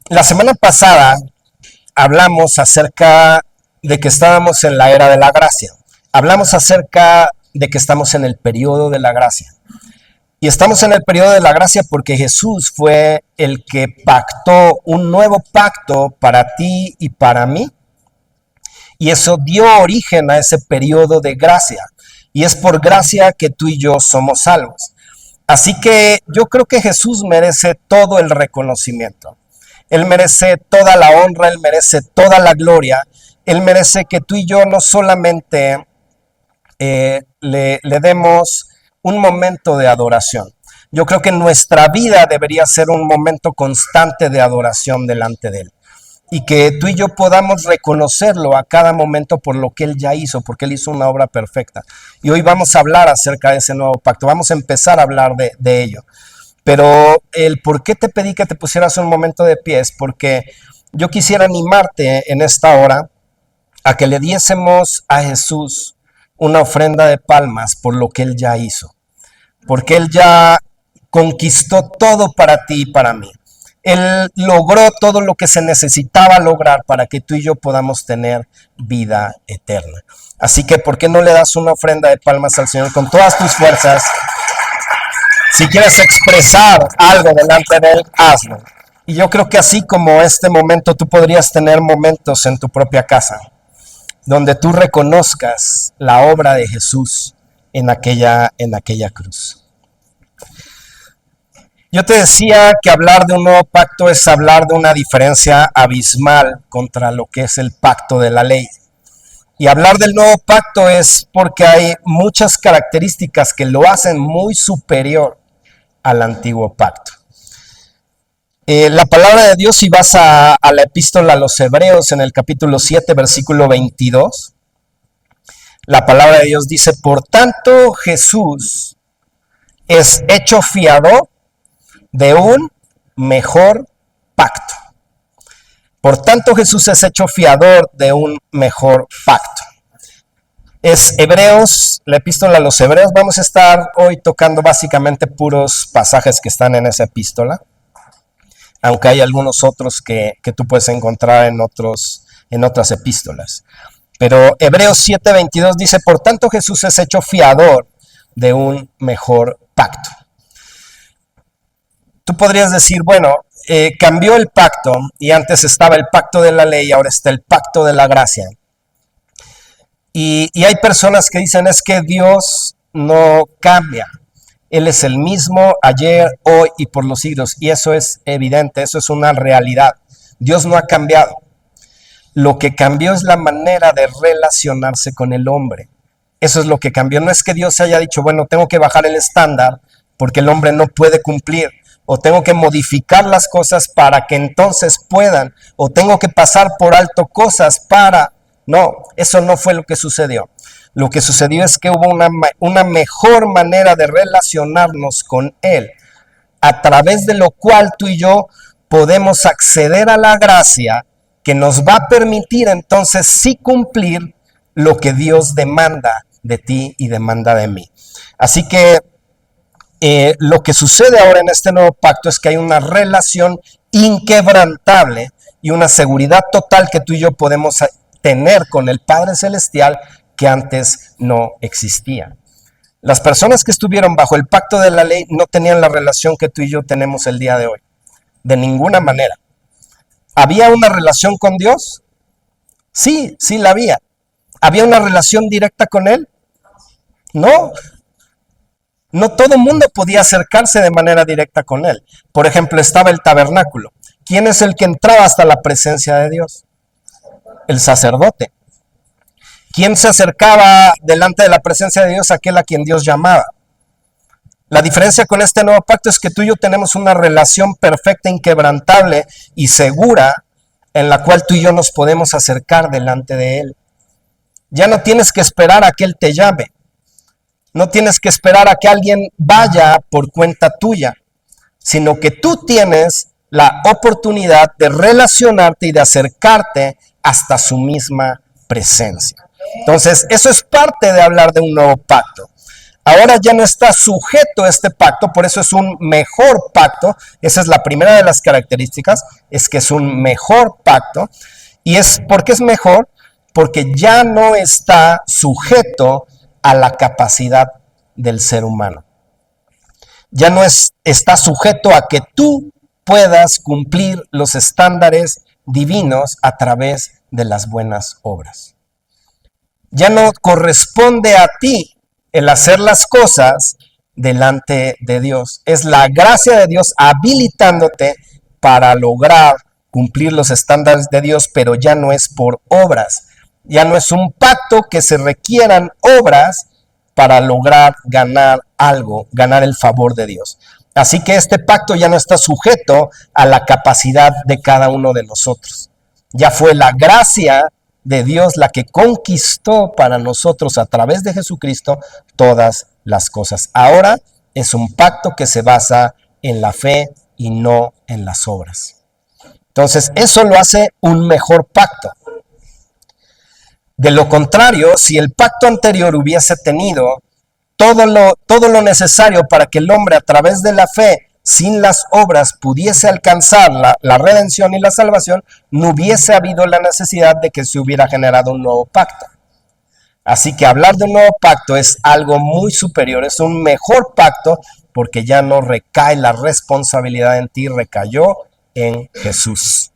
La semana pasada hablamos acerca de que estábamos en la era de la gracia. Hablamos acerca de que estamos en el periodo de la gracia. Y estamos en el periodo de la gracia porque Jesús fue el que pactó un nuevo pacto para ti y para mí. Y eso dio origen a ese periodo de gracia. Y es por gracia que tú y yo somos salvos. Así que yo creo que Jesús merece todo el reconocimiento. Él merece toda la honra, Él merece toda la gloria. Él merece que tú y yo no solamente le demos un momento de adoración. Yo creo que nuestra vida debería ser un momento constante de adoración delante de Él. Y que tú y yo podamos reconocerlo a cada momento por lo que Él ya hizo, porque Él hizo una obra perfecta. Y hoy vamos a hablar acerca de ese nuevo pacto, vamos a empezar a hablar de ello. Pero el por qué te pedí que te pusieras un momento de pie es porque yo quisiera animarte en esta hora a que le diésemos a Jesús una ofrenda de palmas por lo que Él ya hizo. Porque Él ya conquistó todo para ti y para mí. Él logró todo lo que se necesitaba lograr para que tú y yo podamos tener vida eterna. Así que, ¿por qué no le das una ofrenda de palmas al Señor con todas tus fuerzas? Si quieres expresar algo delante de Él, hazlo. Y yo creo que así como este momento, tú podrías tener momentos en tu propia casa, donde tú reconozcas la obra de Jesús en aquella cruz. Yo te decía que hablar de un nuevo pacto es hablar de una diferencia abismal contra lo que es el pacto de la ley. Y hablar del nuevo pacto es porque hay muchas características que lo hacen muy superior al antiguo pacto. La palabra de Dios, si vas a la epístola a los Hebreos en el capítulo 7, versículo 22, la palabra de Dios dice: por tanto Jesús es hecho fiador de un mejor pacto. Por tanto, Jesús es hecho fiador de un mejor pacto. Es Hebreos, la epístola a los Hebreos. Vamos a estar hoy tocando básicamente puros pasajes que están en esa epístola, aunque hay algunos otros que tú puedes encontrar en otras epístolas. Pero Hebreos 7:22 dice: por tanto, Jesús es hecho fiador de un mejor pacto. Tú podrías decir, bueno, cambió el pacto y antes estaba el pacto de la ley y ahora está el pacto de la gracia. Y hay personas que dicen, es que Dios no cambia. Él es el mismo ayer, hoy y por los siglos. Y eso es evidente, eso es una realidad. Dios no ha cambiado. Lo que cambió es la manera de relacionarse con el hombre. Eso es lo que cambió. No es que Dios haya dicho, bueno, tengo que bajar el estándar porque el hombre no puede cumplir. O tengo que modificar las cosas para que entonces puedan, o tengo que pasar por alto cosas para... No, eso no fue lo que sucedió. Lo que sucedió es que hubo una mejor manera de relacionarnos con Él, a través de lo cual tú y yo podemos acceder a la gracia que nos va a permitir entonces sí cumplir lo que Dios demanda de ti y demanda de mí. Así que lo que sucede ahora en este nuevo pacto es que hay una relación inquebrantable y una seguridad total que tú y yo podemos tener con el Padre Celestial que antes no existía. Las personas que estuvieron bajo el pacto de la ley no tenían la relación que tú y yo tenemos el día de hoy, de ninguna manera. ¿Había una relación con Dios? Sí, sí la había. ¿Había una relación directa con Él? No. No todo el mundo podía acercarse de manera directa con Él. Por ejemplo, estaba el tabernáculo. ¿Quién es el que entraba hasta la presencia de Dios? El sacerdote. ¿Quién se acercaba delante de la presencia de Dios? Aquel a quien Dios llamaba. La diferencia con este nuevo pacto es que tú y yo tenemos una relación perfecta, inquebrantable y segura en la cual tú y yo nos podemos acercar delante de Él. Ya no tienes que esperar a que Él te llame. No tienes que esperar a que alguien vaya por cuenta tuya, sino que tú tienes la oportunidad de relacionarte y de acercarte hasta su misma presencia. Entonces, eso es parte de hablar de un nuevo pacto. Ahora ya no está sujeto a este pacto, por eso es un mejor pacto. Esa es la primera de las características, es que es un mejor pacto. ¿Y por qué es mejor? Porque ya no está sujeto a la capacidad del ser humano. Ya no está sujeto a que tú puedas cumplir los estándares divinos a través de las buenas obras. Ya no corresponde a ti el hacer las cosas delante de Dios. Es la gracia de Dios habilitándote para lograr cumplir los estándares de Dios, pero ya no es por obras. Ya no es un pacto que se requieran obras para lograr ganar algo, ganar el favor de Dios. Así que este pacto ya no está sujeto a la capacidad de cada uno de nosotros. Ya fue la gracia de Dios la que conquistó para nosotros a través de Jesucristo todas las cosas. Ahora es un pacto que se basa en la fe y no en las obras. Entonces, eso lo hace un mejor pacto. De lo contrario, si el pacto anterior hubiese tenido todo lo necesario para que el hombre a través de la fe, sin las obras, pudiese alcanzar la redención y la salvación, no hubiese habido la necesidad de que se hubiera generado un nuevo pacto. Así que hablar de un nuevo pacto es algo muy superior, es un mejor pacto, porque ya no recae la responsabilidad en ti, recayó en Jesús.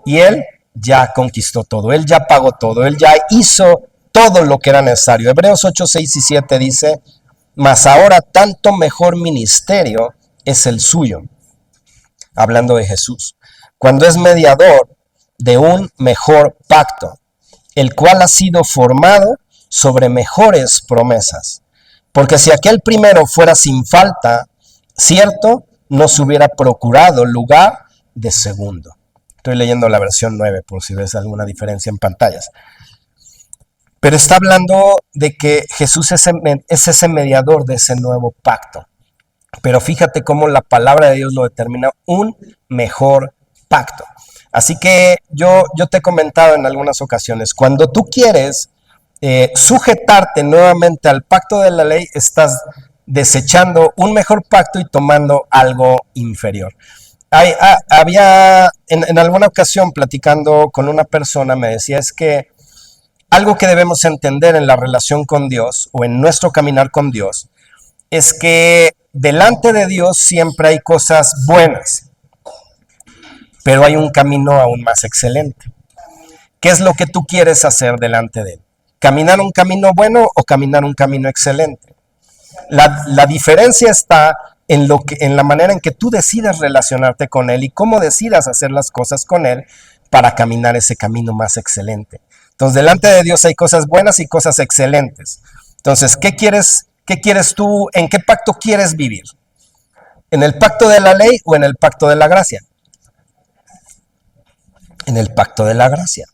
Y Él ya conquistó todo, Él ya pagó todo, Él ya hizo todo lo que era necesario. Hebreos 8, 6 y 7 dice, mas ahora tanto mejor ministerio es el suyo, hablando de Jesús, cuando es mediador de un mejor pacto, el cual ha sido formado sobre mejores promesas. Porque si aquel primero fuera sin falta, cierto, no se hubiera procurado lugar de segundo. Estoy leyendo la versión 9 por si ves alguna diferencia en pantallas. Pero está hablando de que Jesús es ese mediador de ese nuevo pacto. Pero fíjate cómo la palabra de Dios lo determina, un mejor pacto. Así que yo te he comentado en algunas ocasiones, cuando tú quieres sujetarte nuevamente al pacto de la ley, estás desechando un mejor pacto y tomando algo inferior. Había en alguna ocasión platicando con una persona, me decía, es que algo que debemos entender en la relación con Dios o en nuestro caminar con Dios es que delante de Dios siempre hay cosas buenas, pero hay un camino aún más excelente. ¿Qué es lo que tú quieres hacer delante de Él? ¿Caminar un camino bueno o caminar un camino excelente? La diferencia está en la manera en que tú decidas relacionarte con Él y cómo decidas hacer las cosas con Él para caminar ese camino más excelente. Entonces, delante de Dios hay cosas buenas y cosas excelentes. Entonces, ¿qué quieres tú? ¿En qué pacto quieres vivir? ¿En el pacto de la ley o en el pacto de la gracia? En el pacto de la gracia.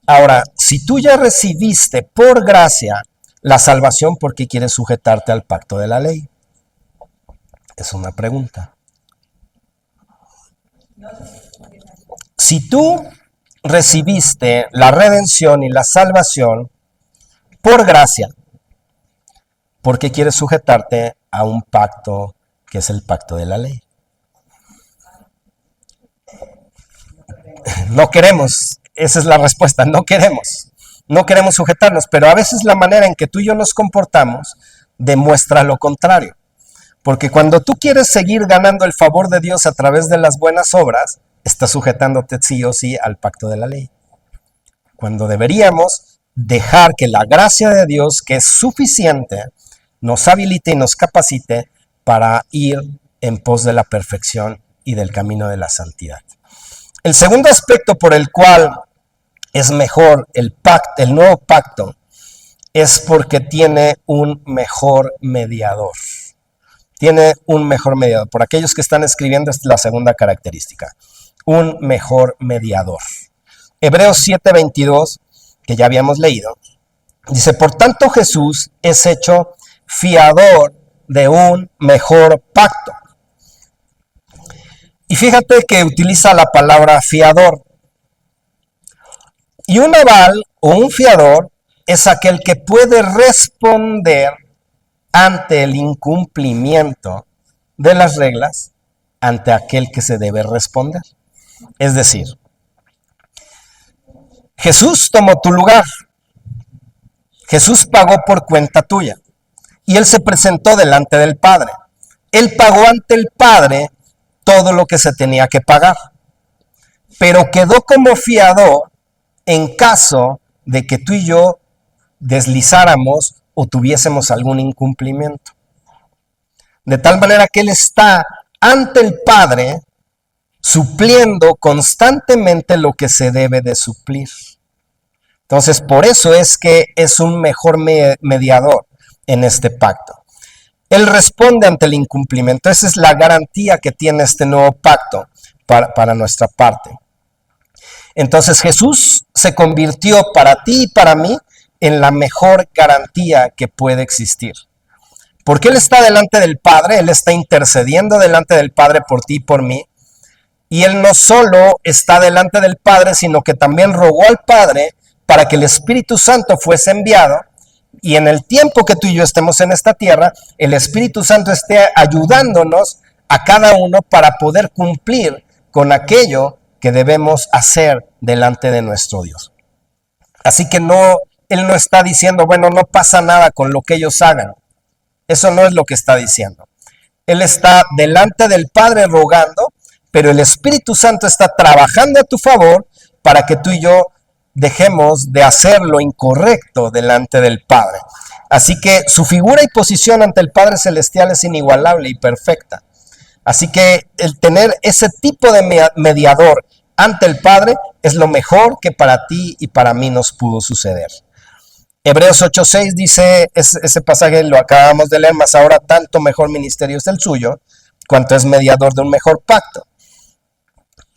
Ahora, si tú ya recibiste por gracia la salvación, ¿por qué quieres sujetarte al pacto de la ley? Es una pregunta. Si tú recibiste la redención y la salvación por gracia, ¿por qué quieres sujetarte a un pacto que es el pacto de la ley? No queremos, esa es la respuesta, no queremos sujetarnos, pero a veces la manera en que tú y yo nos comportamos demuestra lo contrario. Porque cuando tú quieres seguir ganando el favor de Dios a través de las buenas obras, estás sujetándote sí o sí al pacto de la ley. Cuando deberíamos dejar que la gracia de Dios, que es suficiente, nos habilite y nos capacite para ir en pos de la perfección y del camino de la santidad. El segundo aspecto por el cual es mejor el nuevo pacto, es porque tiene un mejor mediador. Tiene un mejor mediador. Por aquellos que están escribiendo, esta es la segunda característica. Un mejor mediador. Hebreos 7:22, que ya habíamos leído, dice, por tanto Jesús es hecho fiador de un mejor pacto. Y fíjate que utiliza la palabra fiador. Y un aval o un fiador es aquel que puede responder ante el incumplimiento de las reglas, ante aquel que se debe responder. Es decir, Jesús tomó tu lugar, Jesús pagó por cuenta tuya y Él se presentó delante del Padre. Él pagó ante el Padre todo lo que se tenía que pagar, pero quedó como fiador en caso de que tú y yo deslizáramos o tuviésemos algún incumplimiento. De tal manera que Él está ante el Padre supliendo constantemente lo que se debe de suplir. Entonces, por eso es que es un mejor mediador en este pacto. Él responde ante el incumplimiento. Esa es la garantía que tiene este nuevo pacto para nuestra parte. Entonces Jesús se convirtió para ti y para mí en la mejor garantía que puede existir. Porque Él está delante del Padre, Él está intercediendo delante del Padre por ti y por mí. Y Él no solo está delante del Padre, sino que también rogó al Padre para que el Espíritu Santo fuese enviado. Y en el tiempo que tú y yo estemos en esta tierra, el Espíritu Santo esté ayudándonos a cada uno para poder cumplir con aquello que debemos hacer delante de nuestro Dios. Así que Él no está diciendo, bueno, no pasa nada con lo que ellos hagan. Eso no es lo que está diciendo. Él está delante del Padre rogando, pero el Espíritu Santo está trabajando a tu favor para que tú y yo dejemos de hacer lo incorrecto delante del Padre. Así que su figura y posición ante el Padre Celestial es inigualable y perfecta. Así que el tener ese tipo de mediador ante el Padre es lo mejor que para ti y para mí nos pudo suceder. Hebreos 8:6 dice, ese pasaje lo acabamos de leer, mas ahora tanto mejor ministerio es el suyo, cuanto es mediador de un mejor pacto,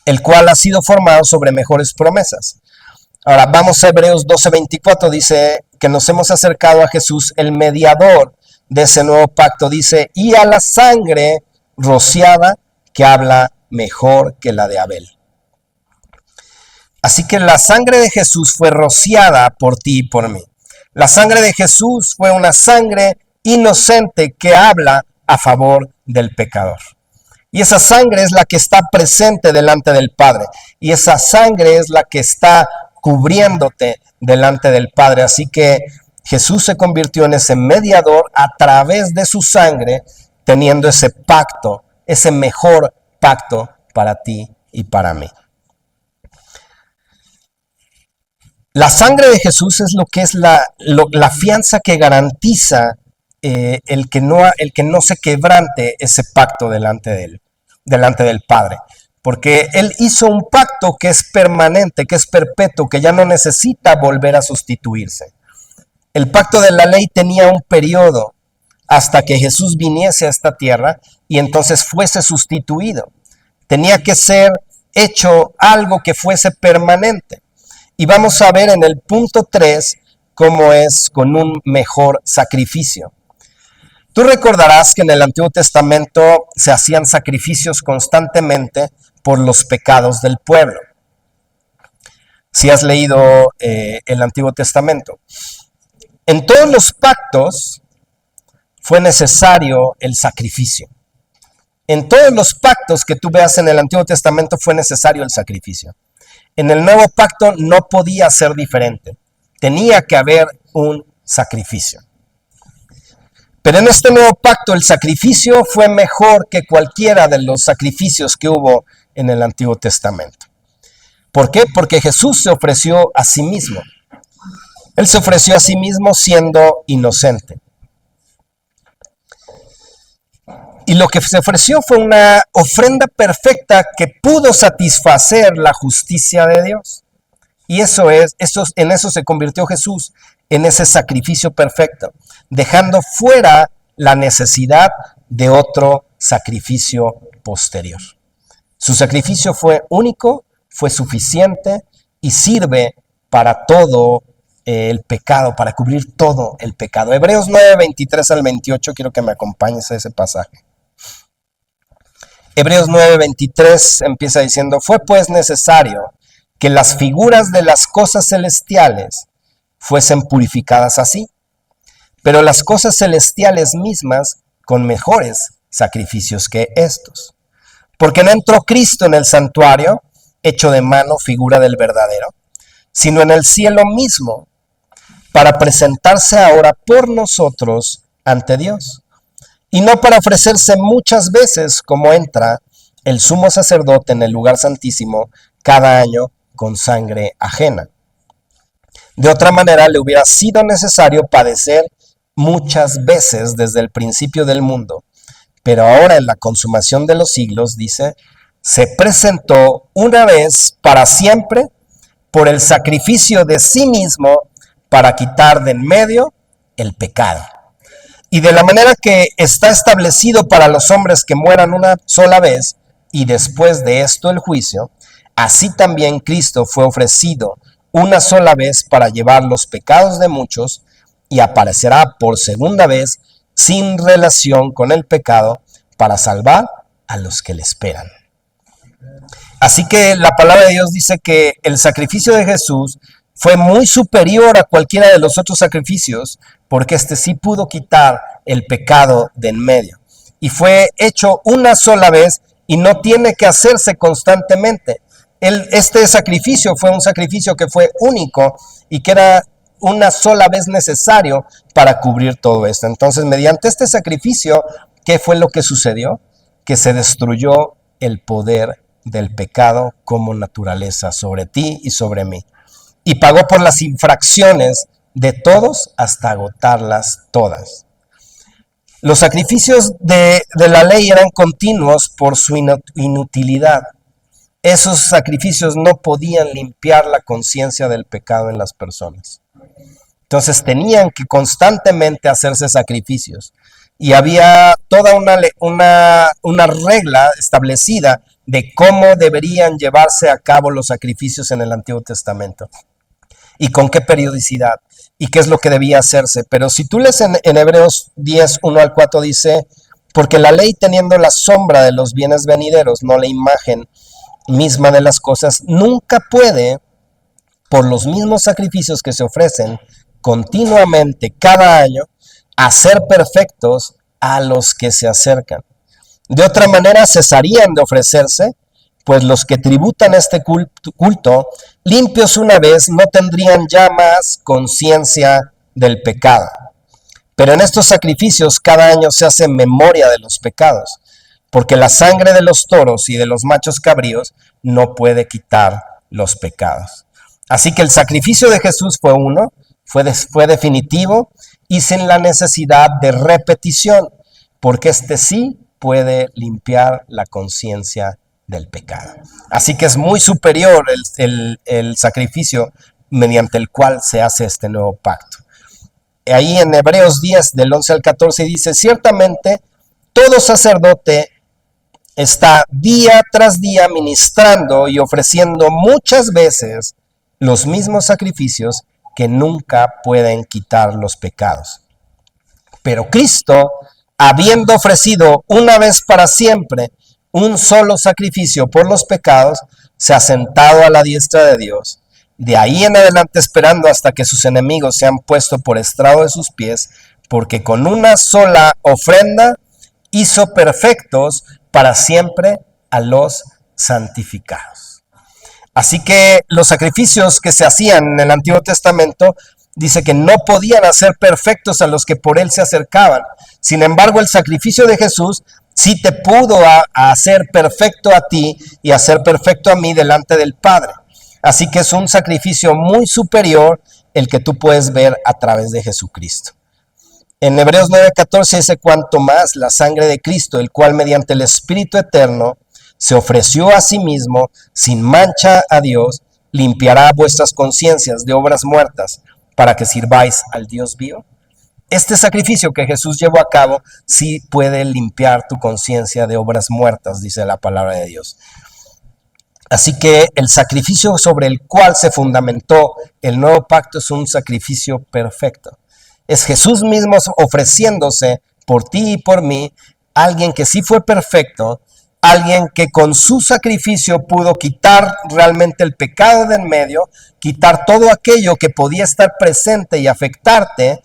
el cual ha sido formado sobre mejores promesas. Ahora vamos a Hebreos 12:24, dice que nos hemos acercado a Jesús, el mediador de ese nuevo pacto, dice, y a la sangre rociada que habla mejor que la de Abel. Así que la sangre de Jesús fue rociada por ti y por mí. La sangre de Jesús fue una sangre inocente que habla a favor del pecador. Y esa sangre es la que está presente delante del Padre. Y esa sangre es la que está cubriéndote delante del Padre. Así que Jesús se convirtió en ese mediador a través de su sangre, teniendo ese pacto, ese mejor pacto para ti y para mí. La sangre de Jesús es lo que es la fianza que garantiza el que no se quebrante ese pacto delante del Padre. Porque Él hizo un pacto que es permanente, que es perpetuo, que ya no necesita volver a sustituirse. El pacto de la ley tenía un periodo hasta que Jesús viniese a esta tierra y entonces fuese sustituido. Tenía que ser hecho algo que fuese permanente. Y vamos a ver en el punto 3 cómo es con un mejor sacrificio. Tú recordarás que en el Antiguo Testamento se hacían sacrificios constantemente por los pecados del pueblo. Si has leído el Antiguo Testamento. En todos los pactos fue necesario el sacrificio. En todos los pactos que tú veas en el Antiguo Testamento fue necesario el sacrificio. En el nuevo pacto no podía ser diferente. Tenía que haber un sacrificio. Pero en este nuevo pacto el sacrificio fue mejor que cualquiera de los sacrificios que hubo en el Antiguo Testamento. ¿Por qué? Porque Jesús se ofreció a sí mismo. Él se ofreció a sí mismo siendo inocente. Y lo que se ofreció fue una ofrenda perfecta que pudo satisfacer la justicia de Dios. Y en eso se convirtió Jesús, en ese sacrificio perfecto, dejando fuera la necesidad de otro sacrificio posterior. Su sacrificio fue único, fue suficiente y sirve para todo el pecado, para cubrir todo el pecado. Hebreos 9:23 al 28, quiero que me acompañes a ese pasaje. Hebreos 9:23 empieza diciendo, fue pues necesario que las figuras de las cosas celestiales fuesen purificadas así, pero las cosas celestiales mismas con mejores sacrificios que estos. Porque no entró Cristo en el santuario, hecho de mano, figura del verdadero, sino en el cielo mismo, para presentarse ahora por nosotros ante Dios, y no para ofrecerse muchas veces como entra el sumo sacerdote en el lugar santísimo cada año con sangre ajena. De otra manera le hubiera sido necesario padecer muchas veces desde el principio del mundo, pero ahora en la consumación de los siglos, dice, se presentó una vez para siempre por el sacrificio de sí mismo para quitar de en medio el pecado. Y de la manera que está establecido para los hombres que mueran una sola vez y después de esto el juicio, así también Cristo fue ofrecido una sola vez para llevar los pecados de muchos y aparecerá por segunda vez sin relación con el pecado para salvar a los que le esperan. Así que la palabra de Dios dice que el sacrificio de Jesús fue muy superior a cualquiera de los otros sacrificios, porque este sí pudo quitar el pecado de en medio. Y fue hecho una sola vez y no tiene que hacerse constantemente. Este sacrificio fue un sacrificio que fue único y que era una sola vez necesario para cubrir todo esto. Entonces, mediante este sacrificio, ¿qué fue lo que sucedió? Que se destruyó el poder del pecado como naturaleza sobre ti y sobre mí. Y pagó por las infracciones de todos hasta agotarlas todas. Los sacrificios de la ley eran continuos por su inutilidad. Esos sacrificios no podían limpiar la conciencia del pecado en las personas. Entonces tenían que constantemente hacerse sacrificios. Y había toda una regla establecida de cómo deberían llevarse a cabo los sacrificios en el Antiguo Testamento. Y con qué periodicidad. Y qué es lo que debía hacerse. Pero si tú lees en Hebreos 10, 1 al 4 dice, porque la ley teniendo la sombra de los bienes venideros, no la imagen misma de las cosas, nunca puede, por los mismos sacrificios que se ofrecen continuamente cada año, hacer perfectos a los que se acercan. De otra manera cesarían de ofrecerse, pues los que tributan este culto, limpios una vez, no tendrían ya más conciencia del pecado. Pero en estos sacrificios cada año se hace memoria de los pecados, porque la sangre de los toros y de los machos cabríos no puede quitar los pecados. Así que el sacrificio de Jesús fue uno, fue definitivo y sin la necesidad de repetición, porque este sí puede limpiar la conciencia del pecado. Así que es muy superior el sacrificio mediante el cual se hace este nuevo pacto. Ahí en Hebreos 10, del 11 al 14 dice, ciertamente todo sacerdote está día tras día ministrando y ofreciendo muchas veces los mismos sacrificios que nunca pueden quitar los pecados. Pero Cristo, habiendo ofrecido una vez para siempre un solo sacrificio por los pecados, se ha sentado a la diestra de Dios, de ahí en adelante esperando hasta que sus enemigos sean puestos por estrado de sus pies, porque con una sola ofrenda hizo perfectos para siempre a los santificados. Así que los sacrificios que se hacían en el Antiguo Testamento, dice que no podían hacer perfectos a los que por él se acercaban. Sin embargo, el sacrificio de Jesús sí te pudo hacer perfecto a ti y hacer perfecto a mí delante del Padre. Así que es un sacrificio muy superior el que tú puedes ver a través de Jesucristo. En Hebreos 9:14 dice, cuanto más la sangre de Cristo, el cual mediante el Espíritu Eterno se ofreció a sí mismo sin mancha a Dios, limpiará vuestras conciencias de obras muertas para que sirváis al Dios vivo. Este sacrificio que Jesús llevó a cabo sí puede limpiar tu conciencia de obras muertas, dice la palabra de Dios. Así que el sacrificio sobre el cual se fundamentó el nuevo pacto es un sacrificio perfecto. Es Jesús mismo ofreciéndose por ti y por mí, alguien que sí fue perfecto, alguien que con su sacrificio pudo quitar realmente el pecado de en medio, quitar todo aquello que podía estar presente y afectarte,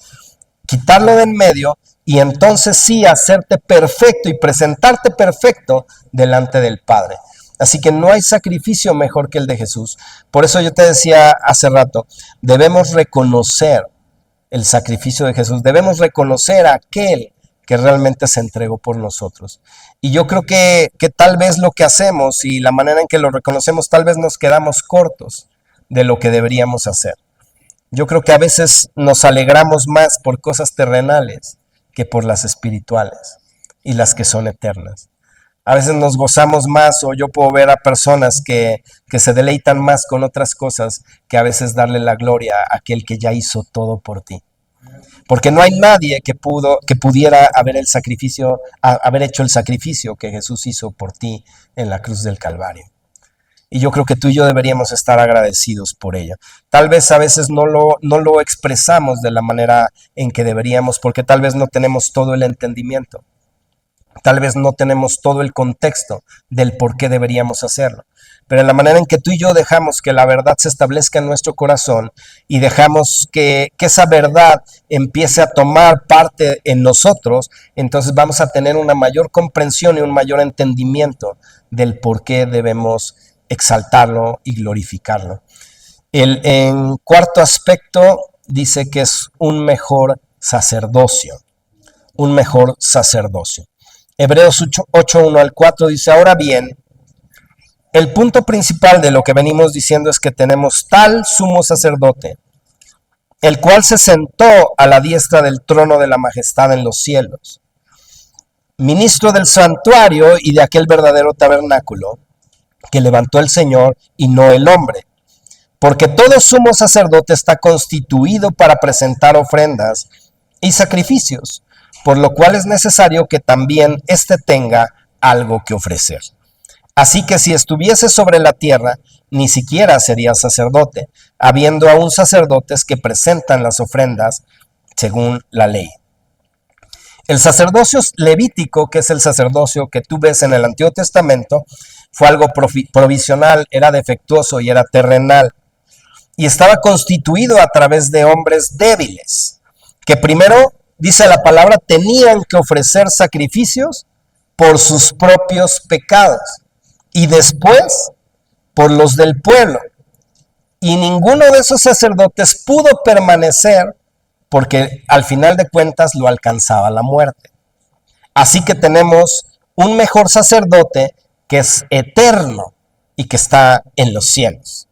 quitarlo de en medio y entonces sí hacerte perfecto y presentarte perfecto delante del Padre. Así que no hay sacrificio mejor que el de Jesús. Por eso yo te decía hace rato, debemos reconocer el sacrificio de Jesús, debemos reconocer a aquel que realmente se entregó por nosotros. Y yo creo que tal vez lo que hacemos y la manera en que lo reconocemos, tal vez nos quedamos cortos de lo que deberíamos hacer. Yo creo que a veces nos alegramos más por cosas terrenales que por las espirituales y las que son eternas. A veces nos gozamos más, o yo puedo ver a personas que se deleitan más con otras cosas que a veces darle la gloria a aquel que ya hizo todo por ti. Porque no hay nadie que pudiera haber hecho el sacrificio que Jesús hizo por ti en la cruz del Calvario. Y yo creo que tú y yo deberíamos estar agradecidos por ello. Tal vez a veces no lo expresamos de la manera en que deberíamos, porque tal vez no tenemos todo el entendimiento. Tal vez no tenemos todo el contexto del por qué deberíamos hacerlo. Pero en la manera en que tú y yo dejamos que la verdad se establezca en nuestro corazón y dejamos que esa verdad empiece a tomar parte en nosotros, entonces vamos a tener una mayor comprensión y un mayor entendimiento del por qué debemos exaltarlo y glorificarlo. En cuarto aspecto dice que es un mejor sacerdocio. Un mejor sacerdocio. Hebreos 8, 1 al 4 dice, ahora bien, el punto principal de lo que venimos diciendo es que tenemos tal sumo sacerdote, el cual se sentó a la diestra del trono de la majestad en los cielos, ministro del santuario y de aquel verdadero tabernáculo que levantó el Señor y no el hombre, porque todo sumo sacerdote está constituido para presentar ofrendas y sacrificios, por lo cual es necesario que también éste tenga algo que ofrecer. Así que si estuviese sobre la tierra, ni siquiera sería sacerdote, habiendo aún sacerdotes que presentan las ofrendas según la ley. El sacerdocio levítico, que es el sacerdocio que tú ves en el Antiguo Testamento, fue algo provisional, era defectuoso y era terrenal. Y estaba constituido a través de hombres débiles, que primero, dice la palabra, tenían que ofrecer sacrificios por sus propios pecados y después por los del pueblo. Y ninguno de esos sacerdotes pudo permanecer porque al final de cuentas lo alcanzaba la muerte. Así que tenemos un mejor sacerdote que es eterno y que está en los cielos.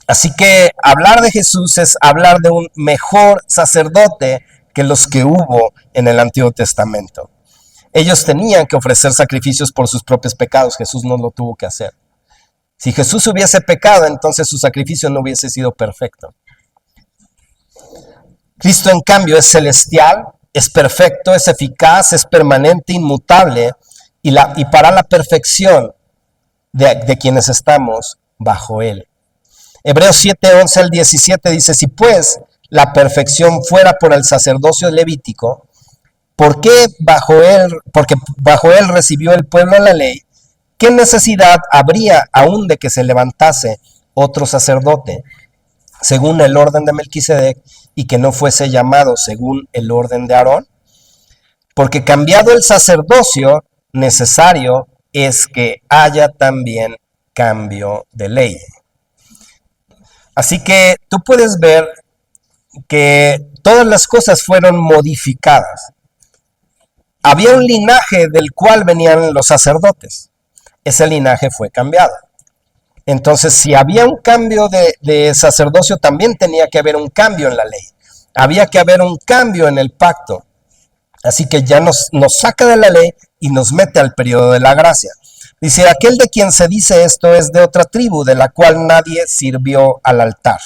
Así que hablar de Jesús es hablar de un mejor sacerdote que los que hubo en el Antiguo Testamento. Ellos tenían que ofrecer sacrificios por sus propios pecados, Jesús no lo tuvo que hacer. Si Jesús hubiese pecado, entonces su sacrificio no hubiese sido perfecto. Cristo, en cambio, es celestial, es perfecto, es eficaz, es permanente, inmutable, y para la perfección de quienes estamos bajo Él. Hebreos 7, 11 al 17 dice, si pues la perfección fuera por el sacerdocio levítico, porque bajo él recibió el pueblo la ley, ¿qué necesidad habría aún de que se levantase otro sacerdote según el orden de Melquisedec y que no fuese llamado según el orden de Aarón? Porque cambiado el sacerdocio, necesario es que haya también cambio de ley. Así que tú puedes ver que todas las cosas fueron modificadas. Había un linaje del cual venían los sacerdotes. Ese linaje fue cambiado. Entonces, si había un cambio de sacerdocio, también tenía que haber un cambio en la ley. Había que haber un cambio en el pacto. Así que ya nos saca de la ley y nos mete al periodo de la gracia. Dice, aquel de quien se dice esto es de otra tribu, de la cual nadie sirvió al altar.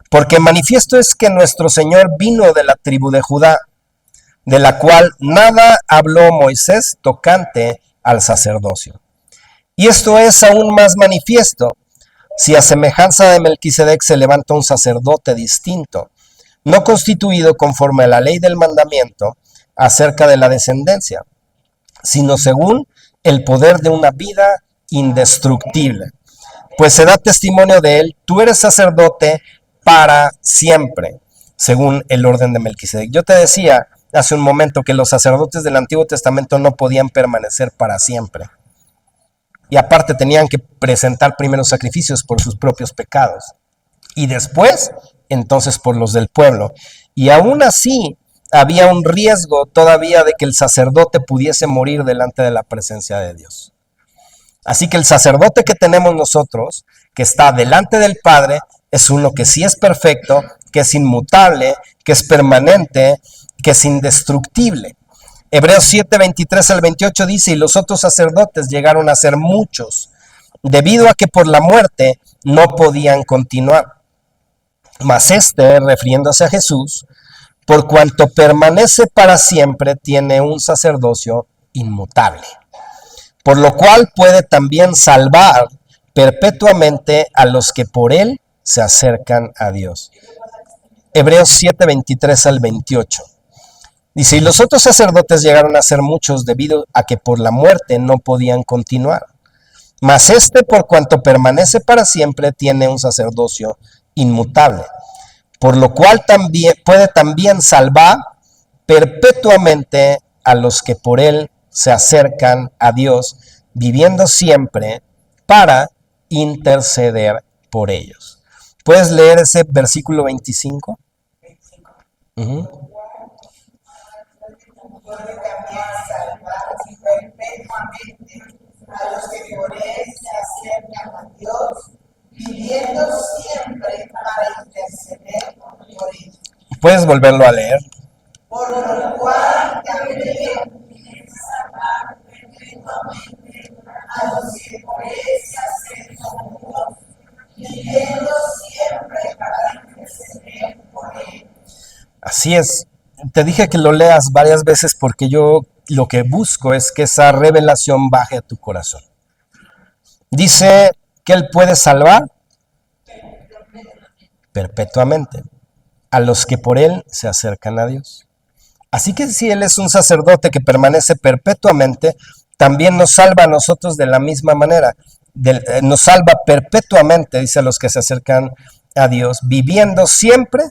Porque manifiesto es que nuestro Señor vino de la tribu de Judá, de la cual nada habló Moisés tocante al sacerdocio. Y esto es aún más manifiesto, si a semejanza de Melquisedec se levanta un sacerdote distinto, no constituido conforme a la ley del mandamiento acerca de la descendencia, sino según el poder de una vida indestructible. Pues se da testimonio de él, tú eres sacerdote para siempre, según el orden de Melquisedec. Yo te decía hace un momento que los sacerdotes del Antiguo Testamento no podían permanecer para siempre. Y aparte tenían que presentar primero sacrificios por sus propios pecados. Y después, entonces, por los del pueblo. Y aún así, había un riesgo todavía de que el sacerdote pudiese morir delante de la presencia de Dios. Así que el sacerdote que tenemos nosotros, que está delante del Padre, es uno que sí es perfecto, que es inmutable, que es permanente, que es indestructible. Hebreos 7, 23 al 28 dice, y los otros sacerdotes llegaron a ser muchos, debido a que por la muerte no podían continuar. Mas refiriéndose a Jesús, por cuanto permanece para siempre, tiene un sacerdocio inmutable, por lo cual puede también salvar perpetuamente a los que por él se acercan a Dios. Hebreos 7, 23 al 28. Dice, y los otros sacerdotes llegaron a ser muchos debido a que por la muerte no podían continuar. Mas por cuanto permanece para siempre, tiene un sacerdocio inmutable, por lo cual puede también salvar perpetuamente a los que por él se acercan a Dios, viviendo siempre para interceder por ellos. ¿Puedes leer ese versículo 25? Puede también salvar perpetuamente a los que por él se acercan a Dios, viviendo siempre para interceder por ellos. ¿Puedes volverlo a leer? Por lo cual también puede salvar perpetuamente a los que por él se acercan a Dios, viviendo siempre para interceder por ellos. Así es. Te dije que lo leas varias veces porque yo lo que busco es que esa revelación baje a tu corazón. Dice que él puede salvar perpetuamente a los que por él se acercan a Dios. Así que si él es un sacerdote que permanece perpetuamente, también nos salva a nosotros de la misma manera. Nos salva perpetuamente, dice, a los que se acercan a Dios, viviendo siempre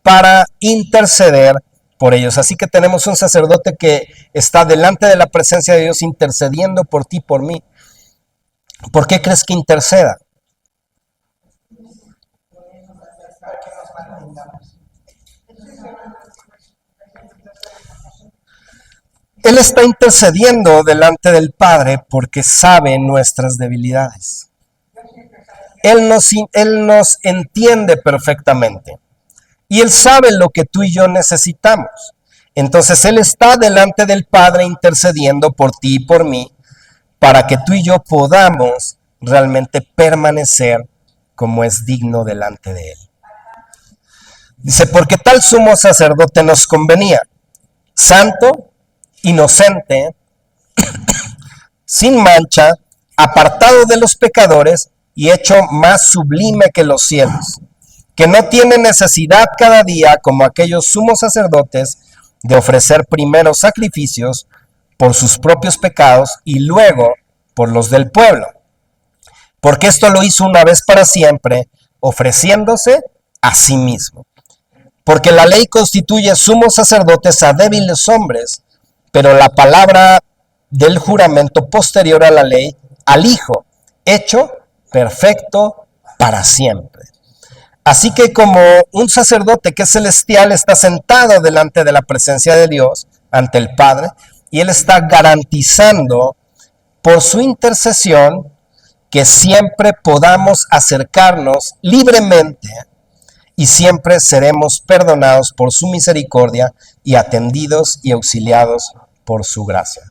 para interceder por ellos. Así que tenemos un sacerdote que está delante de la presencia de Dios intercediendo por ti, por mí. ¿Por qué crees que interceda? Él está intercediendo delante del Padre porque sabe nuestras debilidades. Él nos entiende perfectamente. Y Él sabe lo que tú y yo necesitamos. Entonces Él está delante del Padre intercediendo por ti y por mí para que tú y yo podamos realmente permanecer como es digno delante de Él. Dice, porque tal sumo sacerdote nos convenía, santo, inocente, sin mancha, apartado de los pecadores y hecho más sublime que los cielos, que no tiene necesidad cada día, como aquellos sumos sacerdotes, de ofrecer primero sacrificios por sus propios pecados y luego por los del pueblo. Porque esto lo hizo una vez para siempre, ofreciéndose a sí mismo. Porque la ley constituye sumos sacerdotes a débiles hombres, pero la palabra del juramento posterior a la ley, al Hijo, hecho perfecto para siempre. Así que como un sacerdote que es celestial está sentado delante de la presencia de Dios, ante el Padre, y Él está garantizando por su intercesión que siempre podamos acercarnos libremente y siempre seremos perdonados por su misericordia y atendidos y auxiliados por su gracia.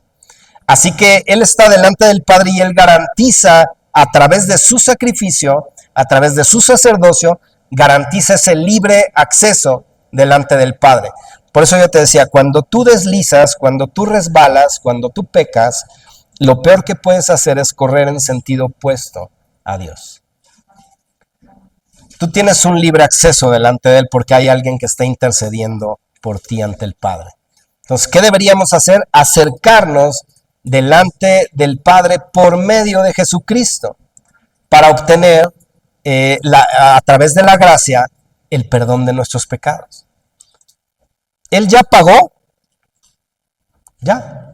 Así que Él está delante del Padre y Él garantiza a través de su sacrificio, a través de su sacerdocio, garantiza ese libre acceso delante del Padre. Por eso yo te decía, cuando tú deslizas, cuando tú resbalas, cuando tú pecas, lo peor que puedes hacer es correr en sentido opuesto a Dios. Tú tienes un libre acceso delante de Él porque hay alguien que está intercediendo por ti ante el Padre. Entonces, ¿qué deberíamos hacer? Acercarnos delante del Padre por medio de Jesucristo para obtener a través de la gracia el perdón de nuestros pecados. Él ya pagó, ya.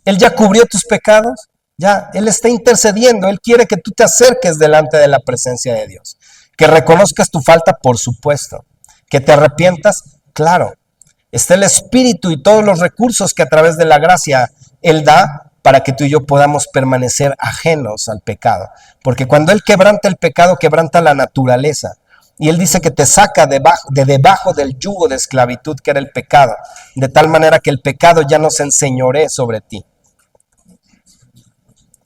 Él ya cubrió tus pecados, ya. Él está intercediendo, Él quiere que tú te acerques delante de la presencia de Dios. Que reconozcas tu falta, por supuesto. Que te arrepientas, claro. Está el Espíritu y todos los recursos que a través de la gracia Él da para que tú y yo podamos permanecer ajenos al pecado. Porque cuando Él quebranta el pecado, quebranta la naturaleza. Y Él dice que te saca de debajo del yugo de esclavitud que era el pecado, de tal manera que el pecado ya no se enseñoree sobre ti.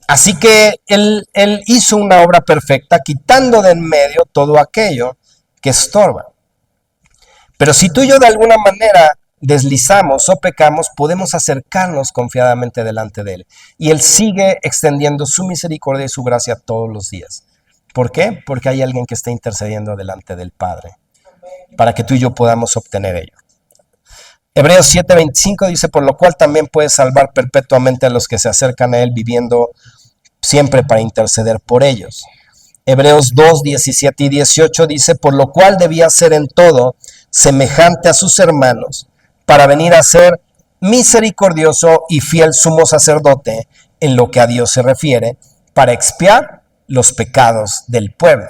Así que él hizo una obra perfecta, quitando de en medio todo aquello que estorba. Pero si tú y yo de alguna manera deslizamos o pecamos, podemos acercarnos confiadamente delante de Él. Y Él sigue extendiendo su misericordia y su gracia todos los días. ¿Por qué? Porque hay alguien que está intercediendo delante del Padre, para que tú y yo podamos obtener ello. Hebreos 7:25 dice, por lo cual también puede salvar perpetuamente a los que se acercan a Él, viviendo siempre para interceder por ellos. Hebreos 2:17 y 18 dice, por lo cual debía ser en todo semejante a sus hermanos, para venir a ser misericordioso y fiel sumo sacerdote en lo que a Dios se refiere, para expiar los pecados del pueblo.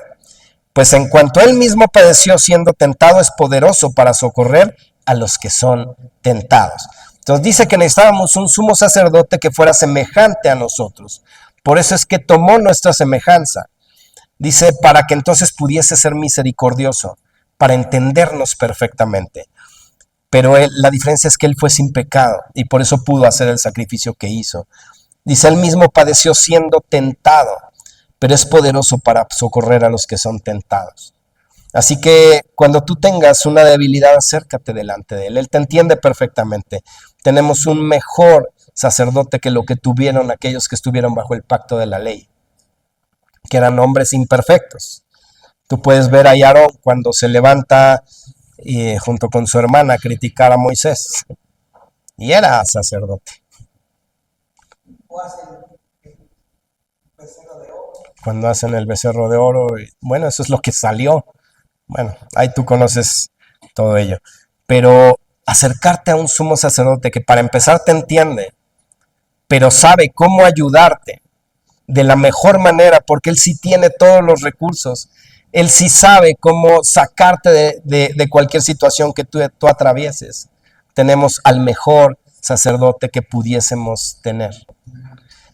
Pues en cuanto Él mismo padeció siendo tentado, es poderoso para socorrer a los que son tentados. Entonces dice que necesitábamos un sumo sacerdote que fuera semejante a nosotros. Por eso es que tomó nuestra semejanza. Dice, para que entonces pudiese ser misericordioso, para entendernos perfectamente. Pero la diferencia es que Él fue sin pecado y por eso pudo hacer el sacrificio que hizo. Dice, Él mismo padeció siendo tentado, pero es poderoso para socorrer a los que son tentados. Así que cuando tú tengas una debilidad, acércate delante de Él. Él te entiende perfectamente. Tenemos un mejor sacerdote que lo que tuvieron aquellos que estuvieron bajo el pacto de la ley, que eran hombres imperfectos. Tú puedes ver a Aarón cuando se levanta junto con su hermana a criticar a Moisés. Y era sacerdote. Cuando hacen el becerro de oro, bueno, eso es lo que salió. Bueno, ahí tú conoces todo ello. Pero acercarte a un sumo sacerdote que para empezar te entiende, pero sabe cómo ayudarte de la mejor manera, porque Él sí tiene todos los recursos. Él sí sabe cómo sacarte de cualquier situación que tú atravieses. Tenemos al mejor sacerdote que pudiésemos tener.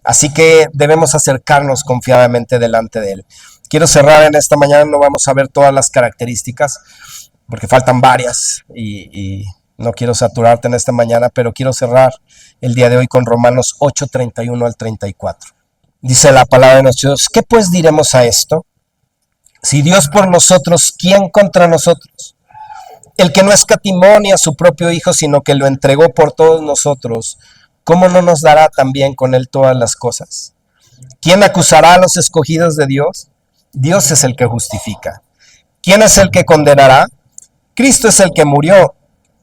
Así que debemos acercarnos confiadamente delante de Él. Quiero cerrar en esta mañana, no vamos a ver todas las características, porque faltan varias y no quiero saturarte en esta mañana, pero quiero cerrar el día de hoy con Romanos 8:31 al 34. Dice la palabra de nuestro Dios, ¿qué pues diremos a esto? Si Dios por nosotros, ¿quién contra nosotros? El que no escatimó ni a su propio Hijo, sino que lo entregó por todos nosotros, ¿cómo no nos dará también con Él todas las cosas? ¿Quién acusará a los escogidos de Dios? Dios es el que justifica. ¿Quién es el que condenará? Cristo es el que murió,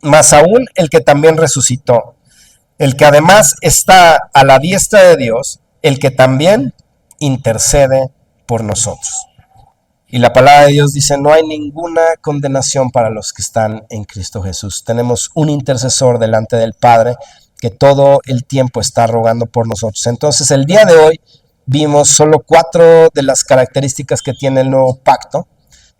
más aún el que también resucitó, el que además está a la diestra de Dios, el que también intercede por nosotros. Y la palabra de Dios dice, no hay ninguna condenación para los que están en Cristo Jesús. Tenemos un intercesor delante del Padre que todo el tiempo está rogando por nosotros. Entonces, el día de hoy vimos solo 4 de las características que tiene el nuevo pacto,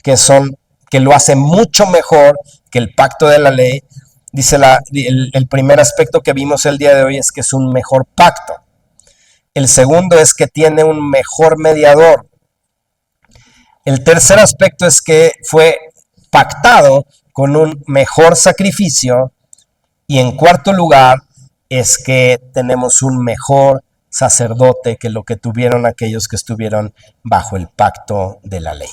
que lo hace mucho mejor que el pacto de la ley. Dice el primer aspecto que vimos el día de hoy es que es un mejor pacto. El segundo es que tiene un mejor mediador. El tercer aspecto es que fue pactado con un mejor sacrificio. Y en cuarto lugar es que tenemos un mejor sacerdote que lo que tuvieron aquellos que estuvieron bajo el pacto de la ley.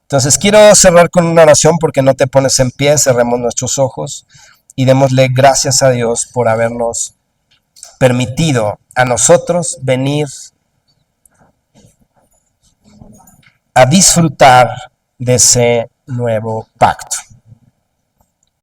Entonces quiero cerrar con una oración porque no te pones en pie, cerremos nuestros ojos y démosle gracias a Dios por habernos permitido a nosotros venir a disfrutar de ese nuevo pacto.